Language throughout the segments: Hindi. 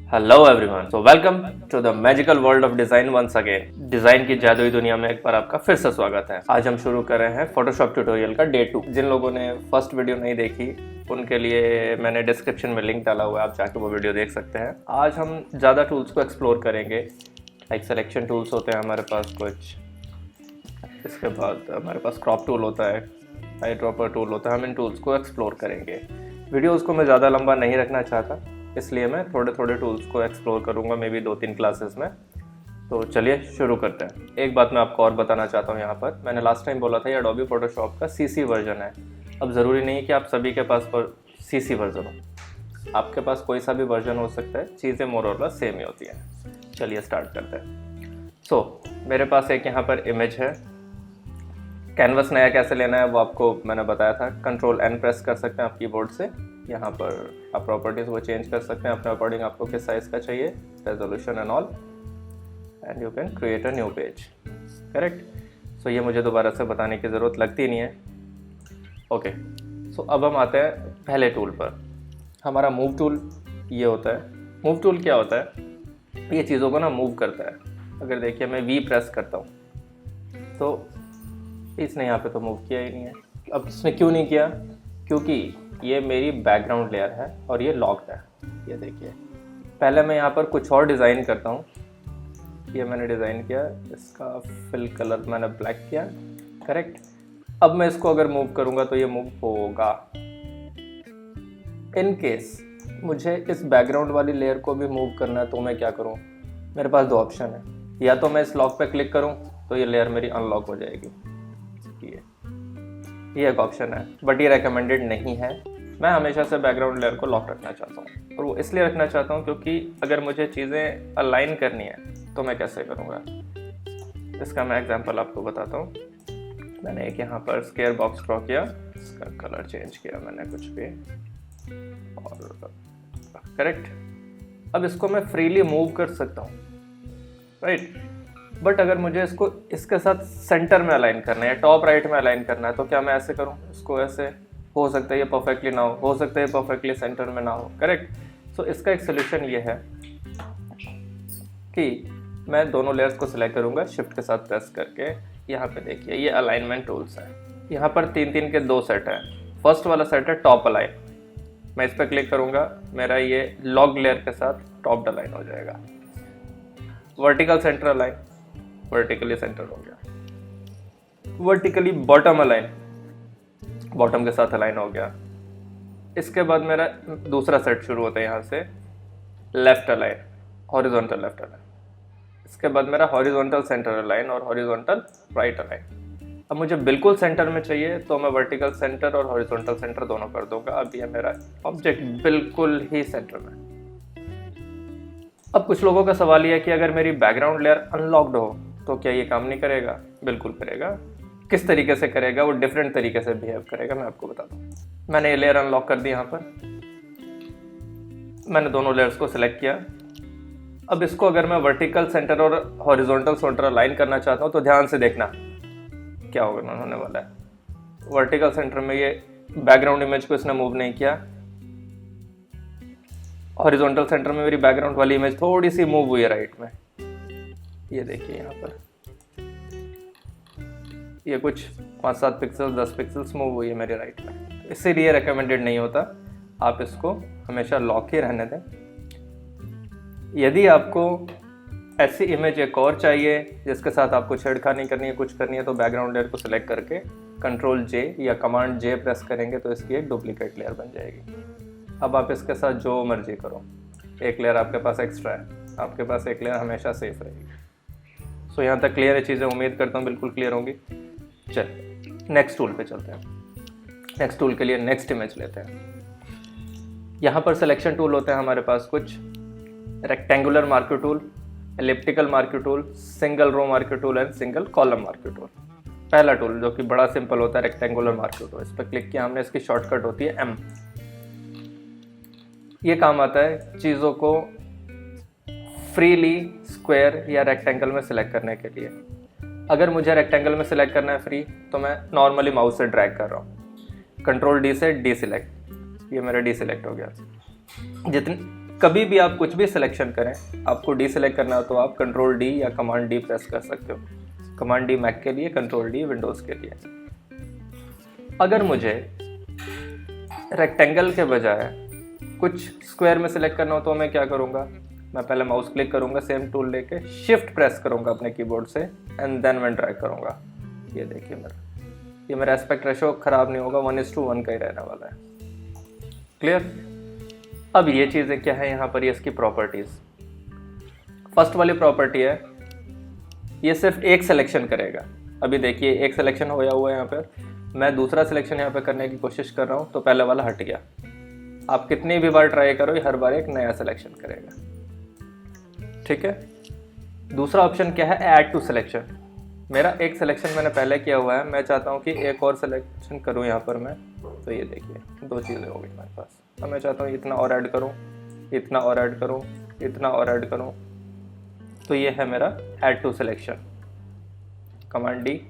Hello everyone, so welcome to the magical world of design once again. Design की जादुई दुनिया में एक बार आपका फिर से स्वागत है। आज हम शुरू कर रहे हैं फोटोशॉप ट्यूटोरियल का डे 2। जिन लोगों ने फर्स्ट वीडियो नहीं देखी उनके लिए मैंने डिस्क्रिप्शन में लिंक डाला हुआ है, आप जाके वो वीडियो देख सकते हैं। आज हम ज़्यादा टूल्स को एक्सप्लोर करेंगे। लाइक सिलेक्शन टूल्स होते हैं हमारे पास कुछ, इसके बाद हमारे पास क्रॉप टूल होता है, आई ड्रॉपर टूल होता है। हम इन टूल्स को एक्सप्लोर करेंगे। वीडियोज़ को मैं ज़्यादा लंबा नहीं रखना चाहता, इसलिए मैं थोड़े थोड़े टूल्स को एक्सप्लोर करूंगा, मे बी 2-3 क्लासेस में। तो चलिए शुरू करते हैं। एक बात मैं आपको और बताना चाहता हूँ यहाँ पर, मैंने लास्ट टाइम बोला था ये एडोबी फोटोशॉप का सीसी वर्जन है। अब ज़रूरी नहीं कि आप सभी के पास पर सीसी वर्जन हो, आपके पास कोई सा भी वर्जन हो सकता है, चीज़ें मोर और लेस सेम ही होती हैं। चलिए स्टार्ट करते हैं। सो मेरे पास एक यहाँ पर इमेज है। कैनवस नया कैसे लेना है वो आपको मैंने बताया था। Ctrl+N प्रेस कर सकते हैं आप कीबोर्ड से। यहाँ पर आप प्रॉपर्टीज़ वो चेंज कर सकते हैं अपने अकॉर्डिंग, आपको किस साइज़ का चाहिए, resolution and all, and you can create a new page. Correct. So ये मुझे दोबारा से बताने की ज़रूरत लगती नहीं है। ओके, सो अब हम आते हैं पहले टूल पर। हमारा मूव टूल ये होता है। मूव टूल क्या होता है? ये चीज़ों को ना मूव करता है। अगर देखिए मैं V प्रेस करता हूँ तो इसने यहाँ पे तो मूव किया ही नहीं है। अब इसने क्यों नहीं किया? क्योंकि ये मेरी बैकग्राउंड लेयर है और ये लॉक्ड है। ये देखिए, पहले मैं यहाँ पर कुछ और डिज़ाइन करता हूँ। ये मैंने डिज़ाइन किया, इसका फिल कलर मैंने ब्लैक किया। करेक्ट। अब मैं इसको अगर मूव करूँगा तो ये मूव होगा। इन केस मुझे इस बैकग्राउंड वाली लेयर को भी मूव करना है तो मैं क्या करूँ? मेरे पास 2 ऑप्शन है। या तो मैं इस लॉक पे क्लिक करूँ तो ये लेयर मेरी अनलॉक हो जाएगी, ये एक ऑप्शन है, बट ये रेकमेंडेड नहीं है। मैं हमेशा से बैकग्राउंड लेयर को लॉक रखना चाहता हूँ, और वो इसलिए रखना चाहता हूँ क्योंकि अगर मुझे चीज़ें अलाइन करनी है तो मैं कैसे करूँगा, इसका मैं एग्जांपल आपको बताता हूँ। मैंने एक यहाँ पर स्क्वायर बॉक्स ड्रॉ किया, इसका कलर चेंज किया मैंने कुछ भी, और करेक्ट। अब इसको मैं फ्रीली मूव कर सकता हूँ, राइट। बट अगर मुझे इसको इसके साथ सेंटर में अलाइन करना है या टॉप राइट में अलाइन करना है तो क्या मैं ऐसे करूँ? इसको ऐसे हो सकता है ये परफेक्टली ना हो सकता है ये परफेक्टली सेंटर में ना हो। करेक्ट। सो इसका एक सोल्यूशन ये है कि मैं दोनों लेयर्स को सिलेक्ट करूँगा शिफ्ट के साथ प्रेस करके। यहाँ पे देखिए ये अलाइनमेंट टूल्स है। यहाँ पर 3-3 के 2 सेट है। फर्स्ट वाला सेट है टॉप अलाइन। मैं इस पर क्लिक करूँगा, मेरा ये लॉग लेयर के साथ टॉप अलाइन हो जाएगा। Vertical centre align, vertically centre हो गया। वर्टिकली बॉटम अलाइन, बॉटम के साथ अलाइन हो गया। इसके बाद मेरा दूसरा सेट शुरू होता है यहाँ से, left align, horizontal left align. इसके बाद मेरा हॉरिजॉन्टल सेंटर अलाइन और हॉरिजॉन्टल राइट अलाइन। अब मुझे बिल्कुल सेंटर में चाहिए तो मैं वर्टिकल सेंटर और हॉरिजॉन्टल सेंटर दोनों कर दूंगा। अब ये मेरा ऑब्जेक्ट बिल्कुल ही सेंटर में। अब कुछ लोगों का सवाल यह है कि अगर मेरी बैकग्राउंड लेयर अनलॉक्ड हो तो क्या ये काम नहीं करेगा? बिल्कुल करेगा। किस तरीके से करेगा? वो डिफरेंट तरीके से बिहेव करेगा, मैं आपको बताता हूँ। मैंने ये लेयर अनलॉक कर दी। यहाँ पर मैंने दोनों लेयर्स को सिलेक्ट किया। अब इसको अगर मैं वर्टिकल सेंटर और हॉरिजॉन्टल सेंटर अलाइन करना चाहता हूँ तो ध्यान से देखना क्या होने वाला है। वर्टिकल सेंटर में ये बैकग्राउंड इमेज को इसने मूव नहीं किया। हॉरिजॉन्टल सेंटर में मेरी बैकग्राउंड वाली इमेज थोड़ी सी मूव हुई है राइट में। ये देखिए यहाँ पर ये कुछ 5-7 पिक्सल 10 पिक्सल्स मूव हुई है मेरे राइट में। इसीलिए रेकमेंडेड नहीं होता, आप इसको हमेशा लॉक ही रहने दें। यदि आपको ऐसी इमेज एक और चाहिए जिसके साथ आपको छेड़खानी करनी है, कुछ करनी है, तो बैकग्राउंड लेयर को सिलेक्ट करके Ctrl+J या Command+J प्रेस करेंगे तो इसकी एक डुप्लीकेट लेयर बन जाएगी। अब आप इसके साथ जो मर्जी करो, एक लेयर आपके पास एक्स्ट्रा है, आपके पास एक लेयर हमेशा सेफ रहेगी। सो यहाँ तक क्लियर है चीज़ें? उम्मीद करता हूँ बिल्कुल क्लियर होंगी। चलिए नेक्स्ट टूल पे चलते हैं। नेक्स्ट टूल के लिए नेक्स्ट इमेज लेते हैं। यहाँ पर सिलेक्शन टूल होते हैं हमारे पास कुछ, rectangular marker tool, elliptical marker tool, single row marker tool and single column marker tool. पहला टूल जो कि बड़ा सिंपल होता है, रेक्टेंगुलर मार्कर टूल, इस पर क्लिक किया हमने, इसकी शॉर्टकट होती है M। ये काम आता है चीज़ों को फ्रीली स्क्वायर या रेक्टेंगल में सिलेक्ट करने के लिए। अगर मुझे रेक्टेंगल में सिलेक्ट करना है फ्री तो मैं नॉर्मली माउस से ड्रैग कर रहा हूँ, Ctrl+D से डी सिलेक्ट, ये मेरा डी सिलेक्ट हो गया। कभी भी आप कुछ भी सिलेक्शन करें, आपको डी सेलेक्ट करना हो तो आप कंट्रोल डी या कमांड डी प्रेस कर सकते हो। कमांड डी मैक के लिए, कंट्रोल डी विंडोज़ के लिए। अगर मुझे रेक्टेंगल के बजाय कुछ स्क्वायर में सिलेक्ट करना हो तो मैं क्या करूँगा, मैं पहले माउस क्लिक करूँगा, सेम टूल लेके शिफ्ट प्रेस करूँगा अपने कीबोर्ड से एंड देन मैं ड्रैग करूँगा। ये देखिए ये मेरा एस्पेक्ट रेशो ख़राब नहीं होगा, 1:1 का ही रहने वाला है। क्लियर। अब ये चीज़ें क्या है यहाँ पर, ये इसकी प्रॉपर्टीज़। फर्स्ट वाली प्रॉपर्टी है ये सिर्फ एक सिलेक्शन करेगा। अभी देखिए एक सिलेक्शन होया हुआ है यहाँ पर, मैं दूसरा सिलेक्शन यहाँ पे करने की कोशिश कर रहा हूँ तो पहले वाला हट गया। आप कितनी भी बार ट्राई करो, ये हर बार एक नया सिलेक्शन करेगा। ठीक है। दूसरा ऑप्शन क्या है, ऐड टू सिलेक्शन। मेरा एक सिलेक्शन मैंने पहले किया हुआ है, मैं चाहता हूँ कि एक और सिलेक्शन करूँ यहाँ पर मैं। तो ये देखिए दो चीज़ें हो गई मेरे पास। अब मैं चाहता हूँ इतना और ऐड करूँ, इतना और ऐड करूँ, इतना और ऐड करूँ। तो ये है मेरा add to selection, command D.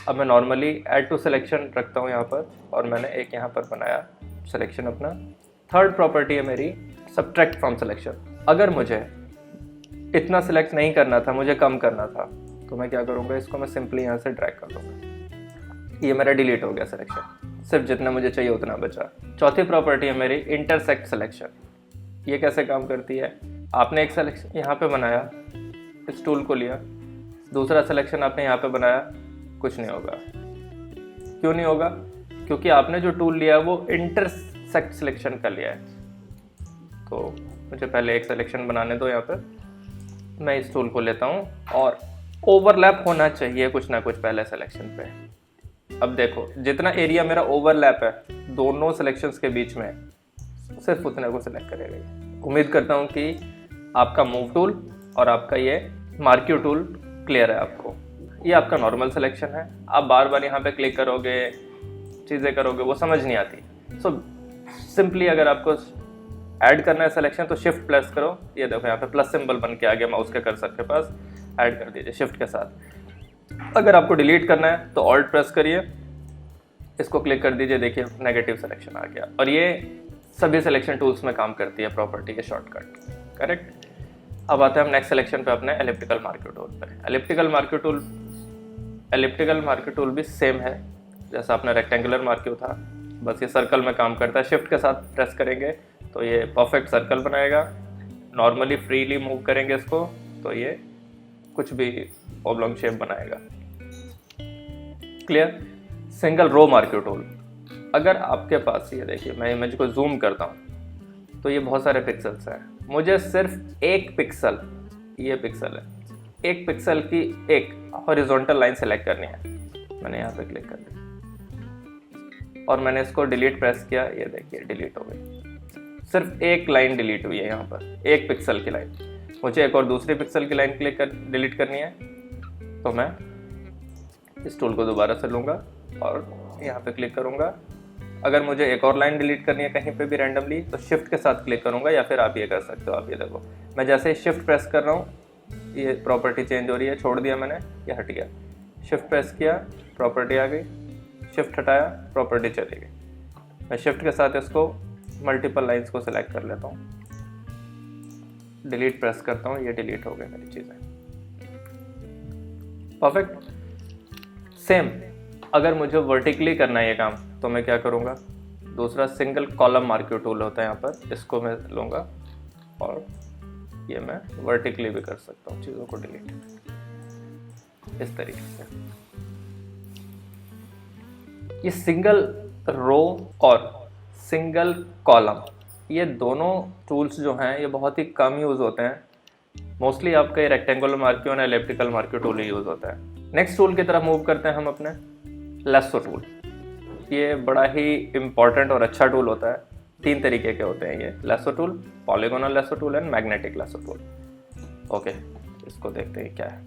अब मैं नॉर्मली ऐड टू सिलेक्शन रखता हूँ यहाँ पर, और मैंने एक यहाँ पर बनाया सिलेक्शन अपना। थर्ड प्रॉपर्टी है मेरी सब्ट्रैक्ट फ्रॉम सिलेक्शन। अगर मुझे इतना सिलेक्ट नहीं करना था, मुझे कम करना था, तो मैं क्या करूँगा, इसको मैं सिंपली यहाँ से ड्रैग कर दूँगा। ये मेरा डिलीट हो गया सिलेक्शन, सिर्फ जितना मुझे चाहिए उतना बचा। चौथी प्रॉपर्टी है मेरी इंटरसेक्ट सिलेक्शन। ये कैसे काम करती है, आपने एक सिलेक्शन यहाँ पे बनाया, इस टूल को लिया, दूसरा सिलेक्शन आपने यहाँ पे बनाया, कुछ नहीं होगा। क्यों नहीं होगा, क्योंकि आपने जो टूल लिया है वो इंटरसेक्ट सिलेक्शन का लिया है। तो मुझे पहले एक सिलेक्शन बनाने दो, यहाँ पर मैं इस टूल को लेता हूँ और ओवरलैप होना चाहिए कुछ ना कुछ पहले सिलेक्शन पे। अब देखो जितना एरिया मेरा ओवरलैप है दोनों सिलेक्शंस के बीच में, सिर्फ उतने को सिलेक्ट करेगा। उम्मीद करता हूँ कि आपका मूव टूल और आपका ये मार्क्यू टूल क्लियर है आपको। ये आपका नॉर्मल सिलेक्शन है, आप बार बार यहाँ पे क्लिक करोगे, चीज़ें करोगे, वो समझ नहीं आती। सो सिंपली अगर आपको ऐड करना है सिलेक्शन तो शिफ्ट प्रेस करो। ये देखो यहाँ पे प्लस सिंबल बन के आ गया माउस के कर्सर के पास, ऐड कर दीजिए शिफ्ट के साथ। अगर आपको डिलीट करना है तो ऑल्ट प्रेस करिए, इसको क्लिक कर दीजिए, देखिए नेगेटिव सिलेक्शन आ गया। और ये सभी सिलेक्शन टूल्स में काम करती है, प्रॉपर्टी के शॉर्टकट। करेक्ट। अब आते हैं हम नेक्स्ट सिलेक्शन पे, अपने एलिप्टिकल मार्क्यू टूल पे। एलिप्टिकल मार्क्यू टूल भी सेम है जैसा अपना रेक्टेंगुलर मार्क्यू था, बस ये सर्कल में काम करता है। शिफ्ट के साथ प्रेस करेंगे तो ये परफेक्ट सर्कल बनाएगा। नॉर्मली फ्रीली मूव करेंगे इसको तो ये कुछ भी ऑब्लॉन्ग शेप बनाएगा। Clear. Single row marquee tool, अगर आपके पास, ये देखिए मैं इमेज को जूम करता हूँ तो ये बहुत सारे पिक्सल्स हैं, मुझे सिर्फ एक पिक्सल, ये पिक्सल है, एक पिक्सल की एक हॉरिजॉन्टल लाइन सेलेक्ट करनी है। मैंने यहाँ पे क्लिक कर दिया और मैंने इसको डिलीट प्रेस किया, ये देखिए डिलीट हो गई। सिर्फ एक लाइन डिलीट हुई है यहाँ पर, एक पिक्सल की लाइन। मुझे एक और दूसरी पिक्सल की लाइन डिलीट करनी है तो मैं इस टूल को दोबारा से लूँगा और यहाँ पे क्लिक करूँगा। अगर मुझे एक और लाइन डिलीट करनी है कहीं पे भी रैंडमली तो शिफ्ट के साथ क्लिक करूँगा, या फिर आप ये कर सकते हो। आप ये देखो मैं जैसे ही शिफ्ट प्रेस कर रहा हूँ ये प्रॉपर्टी चेंज हो रही है, छोड़ दिया मैंने, ये हट गया। शिफ्ट प्रेस किया, प्रॉपर्टी आ गई, शिफ्ट हटाया, प्रॉपर्टी चली गई। मैं शिफ्ट के साथ इसको मल्टीपल लाइंस को सिलेक्ट कर लेता हूँ, डिलीट प्रेस करता हूँ, ये डिलीट हो गई मेरी चीज़ें। परफेक्ट। सेम अगर मुझे वर्टिकली करना है ये काम तो मैं क्या करूँगा, दूसरा सिंगल कॉलम मार्क्यू टूल होता है यहाँ पर, इसको मैं लूँगा और ये मैं वर्टिकली भी कर सकता हूँ चीज़ों को डिलीट इस तरीके से। ये सिंगल रो और सिंगल कॉलम, ये दोनों टूल्स जो हैं ये बहुत ही कम यूज़ होते हैं। मोस्टली आपका ये रेक्टेंगुलर मार्क्यू और एलिप्टिकल मार्क्यू टूल ही यूज़ होता है। नेक्स्ट टूल की तरफ मूव करते हैं हम अपने लेसो टूल। ये बड़ा ही इम्पॉर्टेंट और अच्छा टूल होता है। तीन तरीके के होते हैं ये lasso tool, polygonal lasso tool and magnetic lasso tool. Okay, इसको देखते हैं क्या है।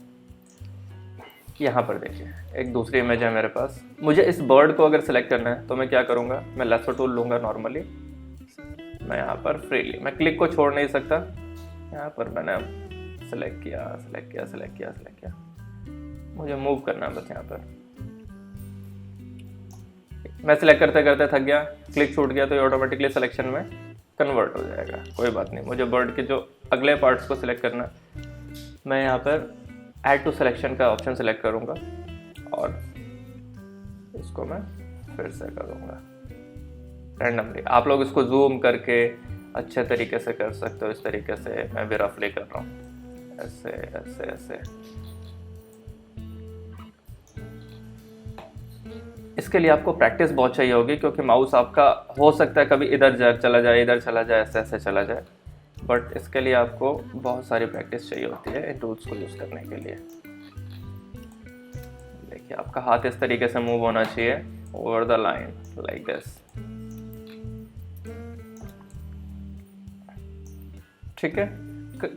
यहाँ पर देखिए एक दूसरी इमेज है मेरे पास। मुझे इस बर्ड को अगर सिलेक्ट करना है तो मैं क्या करूँगा, मैं लेसो टूल लूँगा नॉर्मली। मैं यहाँ पर फ्रीली, मैं क्लिक को छोड़ नहीं सकता। यहाँ पर मैंने सेलेक्ट किया, मुझे मूव करना है बस। यहाँ पर मैं सिलेक्ट करते करते थक गया, क्लिक छूट गया तो ये ऑटोमेटिकली सिलेक्शन में कन्वर्ट हो जाएगा, कोई बात नहीं। मुझे बर्ड के जो अगले पार्ट्स को सिलेक्ट करना है, मैं यहाँ पर ऐड टू सिलेक्शन का ऑप्शन सिलेक्ट करूँगा और इसको मैं फिर से करूँगा रैंडमली। आप लोग इसको जूम करके अच्छे तरीके से कर सकते हो, इस तरीके से मैं भी रफली कर रहा हूँ, ऐसे ऐसे ऐसे। इसके लिए आपको प्रैक्टिस बहुत चाहिए होगी, क्योंकि माउस आपका हो सकता है कभी इधर चला जाए, इधर चला जाए, ऐसे ऐसे चला जाए, बट इसके लिए आपको बहुत सारी प्रैक्टिस चाहिए होती है इन टूल्स को यूज़ करने के लिए। देखिए आपका हाथ इस तरीके से मूव होना चाहिए over the line like this, ठीक है।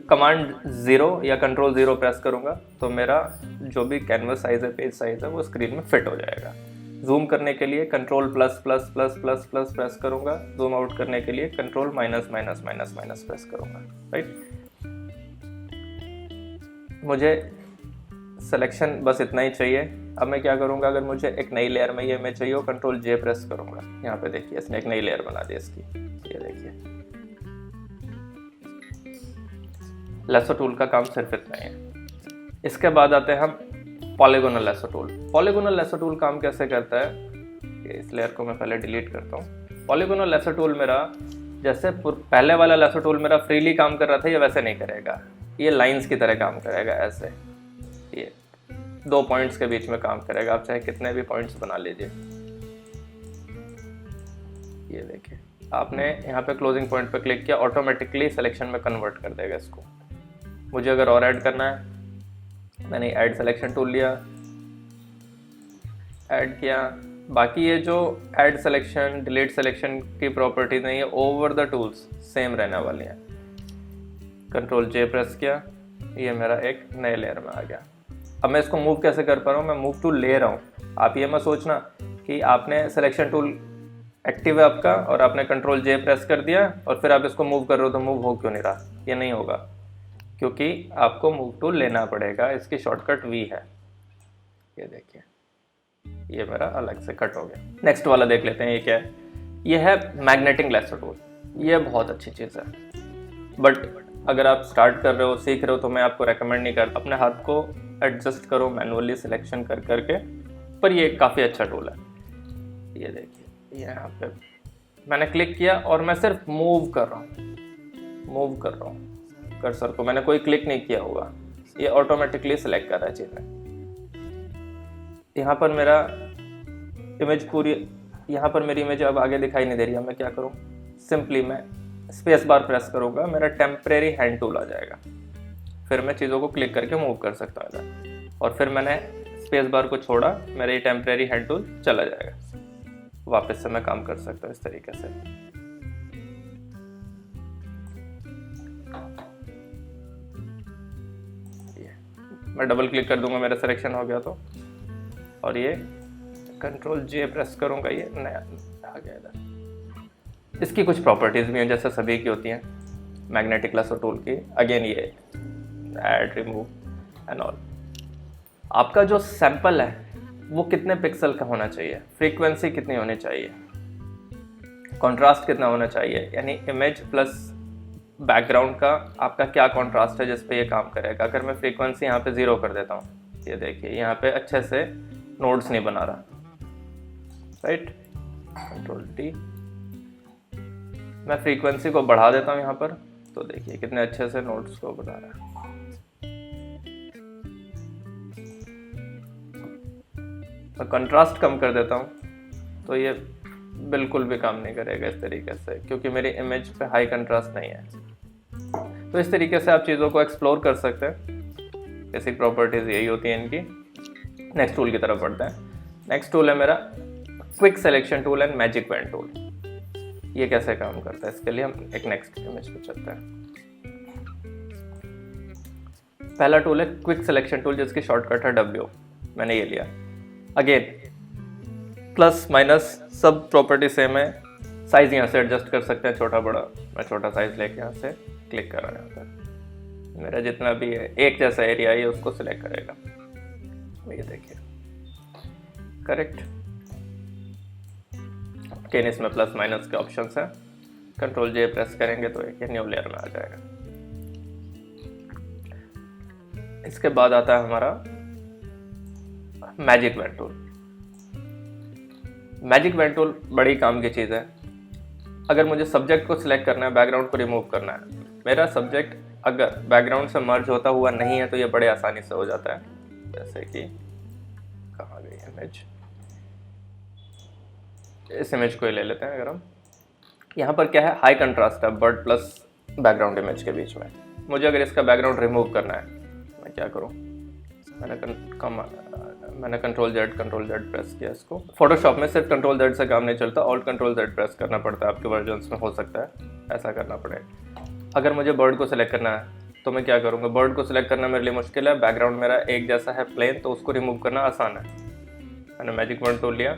कमांड 0 या कंट्रोल 0 प्रेस करूंगा तो मेरा जो भी कैनवस साइज है, पेज साइज है, वो स्क्रीन में फिट हो जाएगा। जूम करने के लिए control plus plus plus plus plus press करूंगा, जूम आउट करने के लिए control minus minus minus minus press करूंगा, राइट। मुझे सिलेक्शन बस इतना ही चाहिए। अब मैं क्या करूंगा, अगर मुझे एक नई लेयर में ये इमेज चाहिए हो, कंट्रोल J प्रेस करूंगा। यहाँ पे देखिए इसने एक नई लेयर बना दी इसकी, ये देखिए। लेसो टूल का काम सिर्फ इतना ही है। इसके बाद आते हैं हम polygonal lasso tool. Polygonal lasso tool काम कैसे करता है, इस लेयर को मैं पहले डिलीट करता हूँ। पॉलीगोनल लेसो टूल मेरा जैसे पहले वाला लेसो टूल मेरा फ्रीली काम कर रहा था, ये वैसे नहीं करेगा। ये लाइंस की तरह काम करेगा, ऐसे ये 2 पॉइंट्स के बीच में काम करेगा। आप चाहे कितने भी पॉइंट्स बना लीजिए। ये देखिए आपने यहाँ पे क्लोजिंग पॉइंट पे क्लिक किया, ऑटोमेटिकली सिलेक्शन में कन्वर्ट कर देगा इसको। मुझे अगर और ऐड करना है, मैंने ऐड सिलेक्शन टूल लिया, ऐड किया। बाकी ये जो ऐड सिलेक्शन, डिलीट सिलेक्शन की प्रॉपर्टी नहीं है, ओवर द टूल्स सेम रहने वाली है। कंट्रोल J प्रेस किया, ये मेरा एक नए लेयर में आ गया। अब मैं इसको मूव कैसे कर पा रहा हूँ, मैं मूव टूल ले रहा हूँ। आप ये मत सोचना कि आपने सिलेक्शन टूल एक्टिव है आपका और आपने कंट्रोल J प्रेस कर दिया और फिर आप इसको मूव कर रहे हो तो मूव हो क्यों नहीं रहा। ये नहीं होगा, क्योंकि आपको मूव टूल लेना पड़ेगा। इसकी शॉर्टकट V है। ये देखिए ये मेरा अलग से कट हो गया। नेक्स्ट वाला देख लेते हैं, ये क्या है। ये है मैग्नेटिक लेसो टूल। ये बहुत अच्छी चीज़ है, बट अगर आप स्टार्ट कर रहे हो, सीख रहे हो, तो मैं आपको रेकमेंड नहीं करता। अपने हाथ को एडजस्ट करो मैनुअली सिलेक्शन कर करके, पर ये काफ़ी अच्छा टूल है। ये देखिए यहाँ पे मैंने क्लिक किया और मैं सिर्फ मूव कर रहा हूँ कर्सर को। मैंने कोई क्लिक नहीं किया होगा, ये ऑटोमेटिकली सिलेक्ट कर रहा है चीज़ें। यहाँ पर मेरा इमेज पूरी, यहाँ पर मेरी इमेज अब आगे दिखाई नहीं दे रही है। मैं क्या करूँ, सिंपली मैं स्पेस बार प्रेस करूँगा, मेरा टेम्परेरी हैंड टूल आ जाएगा। फिर मैं चीज़ों को क्लिक करके मूव कर सकता हूँ इधर, और फिर मैंने स्पेस बार को छोड़ा, मेरा ये टेम्परेरी हैंड टूल चला जाएगा। वापस से मैं काम कर सकता हूँ इस तरीके से। मैं डबल क्लिक कर दूंगा, मेरा सिलेक्शन हो गया तो, और ये कंट्रोल J प्रेस करूंगा, ये नया आ गया इधर। इसकी कुछ प्रॉपर्टीज़ भी हैं जैसे सभी की होती हैं मैग्नेटिक लेसो टूल की। अगेन ये ऐड, रिमूव एंड ऑल। आपका जो सैंपल है वो कितने पिक्सल का होना चाहिए, फ्रीक्वेंसी कितनी होनी चाहिए, कॉन्ट्रास्ट कितना होना चाहिए, यानी इमेज प्लस बैकग्राउंड का आपका क्या कॉन्ट्रास्ट है जिस पे ये काम करेगा। अगर मैं फ्रीक्वेंसी यहाँ पे 0 कर देता हूँ, ये देखिए यहाँ पे अच्छे से नोड्स नहीं बना रहा, राइट। कंट्रोल T, मैं फ्रीक्वेंसी को बढ़ा देता हूँ यहाँ पर, तो देखिए कितने अच्छे से नोड्स को बना रहा है। मैं कंट्रास्ट कम कर देता हूँ तो ये बिल्कुल भी काम नहीं करेगा इस तरीके से, क्योंकि मेरी इमेज पे हाई कंट्रास्ट नहीं है। तो इस तरीके से आप चीज़ों को एक्सप्लोर कर सकते हैं। बेसिक प्रॉपर्टीज़ यही होती हैं इनकी। नेक्स्ट टूल की तरफ बढ़ते हैं। नेक्स्ट टूल है मेरा quick selection tool and magic pen tool. ये कैसे काम करता है, इसके लिए हम एक नेक्स्ट इमेज पे चलते हैं। पहला टूल है क्विक सिलेक्शन टूल, जिसकी शॉर्टकट है W। मैंने ये लिया। अगेन प्लस माइनस सब प्रॉपर्टी सेम है। साइज यहाँ से एडजस्ट कर सकते हैं, छोटा बड़ा। मैं छोटा साइज लेके यहाँ से क्लिक कर रहा हूँ। यहाँ पर मेरा जितना भी है एक जैसा एरिया है उसको सिलेक्ट करेगा। ये देखिए करेक्ट। अगेन इसमें प्लस माइनस के ऑप्शंस हैं। कंट्रोल जे प्रेस करेंगे तो एक न्यू लेयर में आ जाएगा। इसके बाद आता है हमारा magic pen tool. Magic pen tool बड़ी काम की चीज़ है। अगर मुझे सब्जेक्ट को सिलेक्ट करना है, बैकग्राउंड को रिमूव करना है, मेरा सब्जेक्ट अगर बैकग्राउंड से मर्ज होता हुआ नहीं है तो ये बड़े आसानी से हो जाता है। जैसे कि कहाँ गई इमेज, इस इमेज को ही ले लेते हैं। अगर हम यहाँ पर क्या है, हाई कंट्रास्ट है बर्ड प्लस बैकग्राउंड इमेज के बीच में। मुझे अगर इसका बैकग्राउंड रिमूव करना है, मैं क्या करूँ, मैंने कंट्रोल जेड प्रेस किया इसको। फोटोशॉप में सिर्फ कंट्रोल जेड से काम नहीं चलता, ऑल्ट कंट्रोल जेड प्रेस करना पड़ता है। आपके वर्जन्स में हो सकता है ऐसा करना पड़े। अगर मुझे बर्ड को सिलेक्ट करना है तो मैं क्या करूँगा, बर्ड को सिलेक्ट करना मेरे लिए मुश्किल है, बैकग्राउंड मेरा एक जैसा है प्लेन, तो उसको रिमूव करना आसान है। मैंने मैजिक पेन टूल लिया,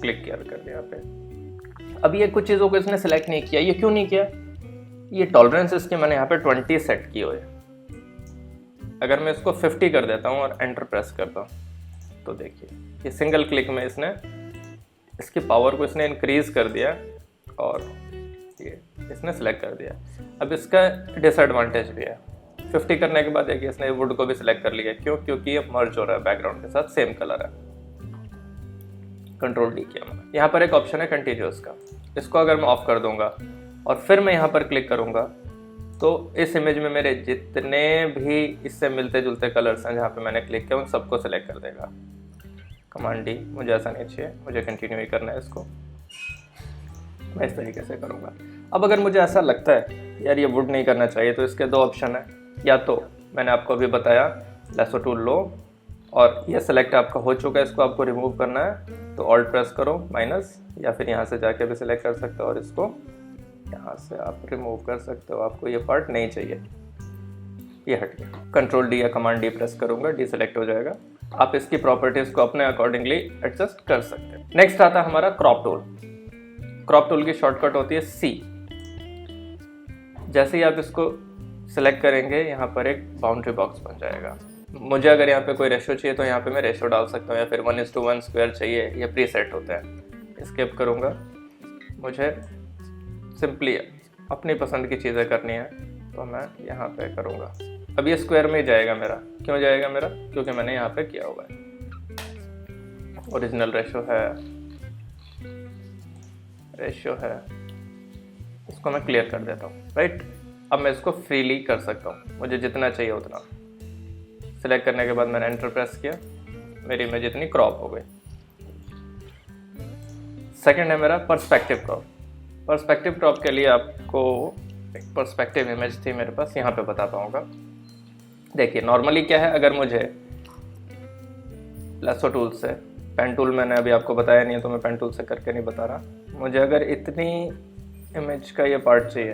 क्लिक किया कर दिया यहाँ पे। अब ये कुछ चीज़ों को इसने सिलेक्ट नहीं किया। ये क्यों नहीं किया? ये टॉलरेंस इसकी मैंने यहाँ पे 20 सेट की हुई है। अगर मैं इसको 50 कर देता हूँ और एंटर प्रेस करता हूँ तो देखिए ये सिंगल क्लिक में इसने इसकी पावर को इसने इंक्रीज कर दिया और ये इसने सेलेक्ट कर दिया। अब इसका डिसएडवांटेज भी है, 50 करने के बाद देखिए इसने वुड को भी सिलेक्ट कर लिया। क्यों? क्योंकि ये मर्ज हो रहा है बैकग्राउंड के साथ, सेम कलर है। कंट्रोल डी किया मैंने। यहाँ पर एक ऑप्शन है कंटिन्यूअस का, इसको अगर मैं ऑफ कर दूंगा और फिर मैं यहाँ पर क्लिक करूंगा तो इस इमेज में मेरे जितने भी इससे मिलते जुलते कलर्स हैं जहाँ पे मैंने क्लिक किया उन सबको सिलेक्ट कर देगा। कमांड डी, मुझे ऐसा नहीं चाहिए, मुझे कंटिन्यू ही करना है इसको। मैं इस तरीके से करूँगा। अब अगर मुझे ऐसा लगता है यार ये वुड नहीं करना चाहिए तो इसके दो ऑप्शन है। या तो मैंने आपको अभी बताया लेसो टूल लो और ये सेलेक्ट आपका हो चुका है, इसको आपको रिमूव करना है तो ऑल्ट प्रेस करो माइनस, या फिर यहाँ से जाके भी सिलेक्ट कर सकते हो और इसको यहाँ से आप रिमूव कर सकते हो। आपको ये पार्ट नहीं चाहिए, ये हट गया। कंट्रोल डी या कमांड डी प्रेस करूँगा, डी सेलेक्ट हो जाएगा। आप इसकी प्रॉपर्टीज़ को अपने अकॉर्डिंगली एडजस्ट कर सकते हैं। नेक्स्ट आता है हमारा क्रॉप टूल। क्रॉप टूल की शॉर्टकट होती है सी। जैसे ही आप इसको सिलेक्ट करेंगे यहाँ पर एक बाउंड्री बॉक्स बन जाएगा। मुझे अगर यहाँ पे कोई रेशो चाहिए तो यहाँ पे मैं रेशो डाल सकता हूँ, या फिर 1:1 स्क्वायर चाहिए, ये प्री सेट होता है। स्किप करूँगा। मुझे सिंपली अपनी पसंद की चीज़ें करनी है तो मैं यहाँ पे करूँगा। अब ये स्क्वायर में ही जाएगा मेरा। क्यों जाएगा मेरा? क्योंकि मैंने यहाँ पे किया हुआ है। ओरिजिनल रेशो है, इसको मैं क्लियर कर देता हूँ। राइट, अब मैं इसको फ्रीली कर सकता हूँ, मुझे जितना चाहिए उतना। सिलेक्ट करने के बाद मैंने एंटर प्रेस किया, मेरी इमेज इतनी क्रॉप हो गई। सेकंड है मेरा पर्सपेक्टिव क्रॉप। पर्सपेक्टिव क्रॉप के लिए आपको एक पर्सपेक्टिव इमेज थी मेरे पास, यहाँ पे बता पाऊँगा। देखिए नॉर्मली क्या है, अगर मुझे लेसो टूल से, पेन टूल मैंने अभी आपको बताया नहीं है तो मैं पेन टूल से करके नहीं बता रहा, मुझे अगर इतनी इमेज का ये पार्ट चाहिए,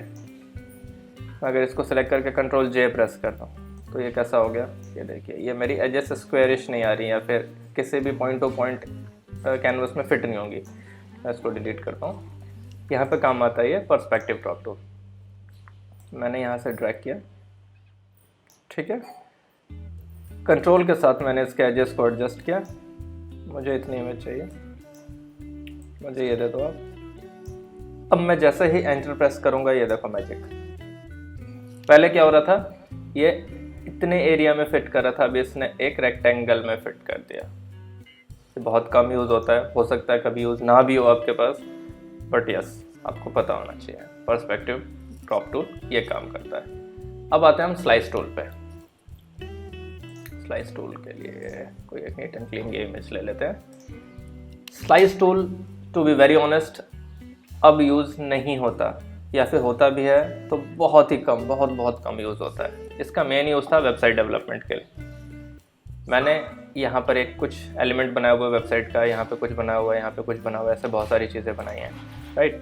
अगर इसको सेलेक्ट करके कंट्रोल जे प्रेस करता हूँ तो ये कैसा हो गया, ये देखिए ये मेरी एजेस स्क्वायरिश नहीं आ रही या फिर किसी भी पॉइंट टू पॉइंट कैनवस में फिट नहीं होंगी। मैं इसको डिलीट करता हूँ। यहाँ पे काम आता है ये पर्सपेक्टिव क्रॉप टूल। मैंने यहाँ से ड्रैग किया, ठीक है। कंट्रोल के साथ मैंने इसके एजेस को एडजस्ट किया। मुझे इतनी इमेज चाहिए, मुझे ये दे दो आप। अब मैं जैसे ही एंटर प्रेस करूँगा, ये देखो मैजिक। पहले क्या हो रहा था, ये इतने एरिया में फिट कर रहा था, अभी इसने एक रेक्टेंगल में फिट कर दिया। ये बहुत कम यूज़ होता है, हो सकता है कभी यूज़ ना भी हो आपके पास, बट यस आपको पता होना चाहिए। पर्सपेक्टिव क्रॉप टूल ये काम करता है। अब आते हैं हम स्लाइस टूल पे। स्लाइस टूल के लिए कोई एक नीट एंड क्लीन इमेज ले लेते हैं। Slice tool to be very honest अब यूज़ नहीं होता, या फिर होता भी है तो बहुत ही कम, बहुत कम यूज़ होता है। इसका मेन यूज़ था वेबसाइट डेवलपमेंट के लिए। मैंने यहाँ पर एक कुछ एलिमेंट बनाया हुआ है वेबसाइट का, यहाँ पे कुछ बना हुआ है, यहाँ पे कुछ बना हुआ है, ऐसे बहुत सारी चीज़ें बनाई हैं, राइट।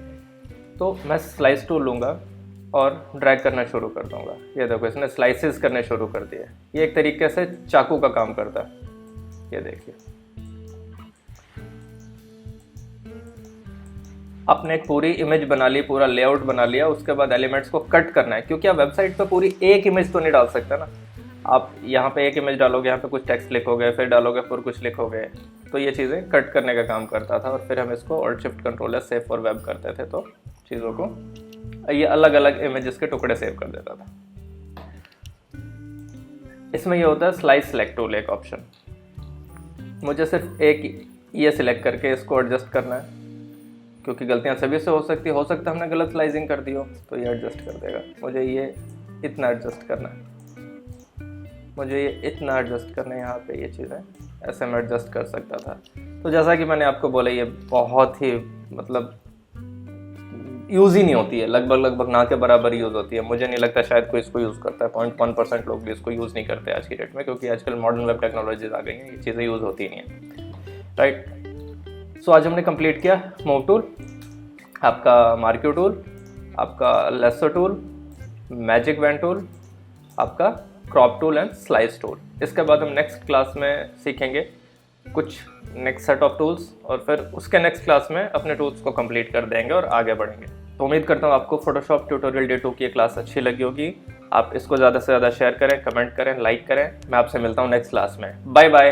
तो मैं स्लाइस टूल लूँगा और ड्रैग करना शुरू कर दूँगा। ये देखो इसने स्लाइसेस करने शुरू कर दिए। ये एक तरीके से चाकू का काम करता है, ये देखिए। आपने एक पूरी इमेज बना ली, पूरा लेआउट बना लिया, उसके बाद एलिमेंट्स को कट करना है, क्योंकि आप वेबसाइट पे पूरी एक इमेज तो नहीं डाल सकते ना। आप यहाँ पे एक इमेज डालोगे, यहाँ पे कुछ टेक्स्ट लिखोगे, फिर डालोगे, फिर कुछ लिखोगे, तो ये चीज़ें कट करने का काम करता था। और फिर हम इसको alt shift control save for web करते थे तो चीज़ों को, ये अलग अलग इमेजेस के टुकड़े सेव कर देता था। इसमें ये होता है स्लाइस सेलेक्ट टूल एक ऑप्शन, मुझे सिर्फ एक ये सिलेक्ट करके इसको एडजस्ट करना है, क्योंकि गलतियां सभी से हो सकता है हमने गलत स्लाइसिंग कर दी हो, तो ये एडजस्ट कर देगा। मुझे ये इतना एडजस्ट करना है, मुझे ये इतना एडजस्ट करना है, यहाँ पे ये चीज़ें ऐसे मैं एडजस्ट कर सकता था। तो जैसा कि मैंने आपको बोला, ये बहुत ही मतलब यूज़ ही नहीं होती है, लगभग ना के बराबर यूज़ होती है। मुझे नहीं लगता शायद कोई इसको यूज़ करता है, 0.1% लोग भी इसको यूज़ नहीं करते आज की डेट में, क्योंकि आजकल मॉडर्न वेब टेक्नोलॉजीज आ गई हैं, ये चीज़ें यूज़ होती नहीं है, राइट। सो आज हमने कंप्लीट किया मूव टूल, आपका मार्क्यू टूल, आपका lasso tool, magic wand tool, आपका crop tool and slice tool. इसके बाद हम नेक्स्ट क्लास में सीखेंगे कुछ नेक्स्ट सेट ऑफ टूल्स, और फिर उसके नेक्स्ट क्लास में अपने टूल्स को कंप्लीट कर देंगे और आगे बढ़ेंगे। तो उम्मीद करता हूँ आपको फोटोशॉप ट्यूटोरियल डे 2 की ये क्लास अच्छी लगी होगी। आप इसको ज़्यादा से ज़्यादा शेयर करें, कमेंट करें, लाइक करें। मैं आपसे मिलता हूँ नेक्स्ट क्लास में। Bye bye.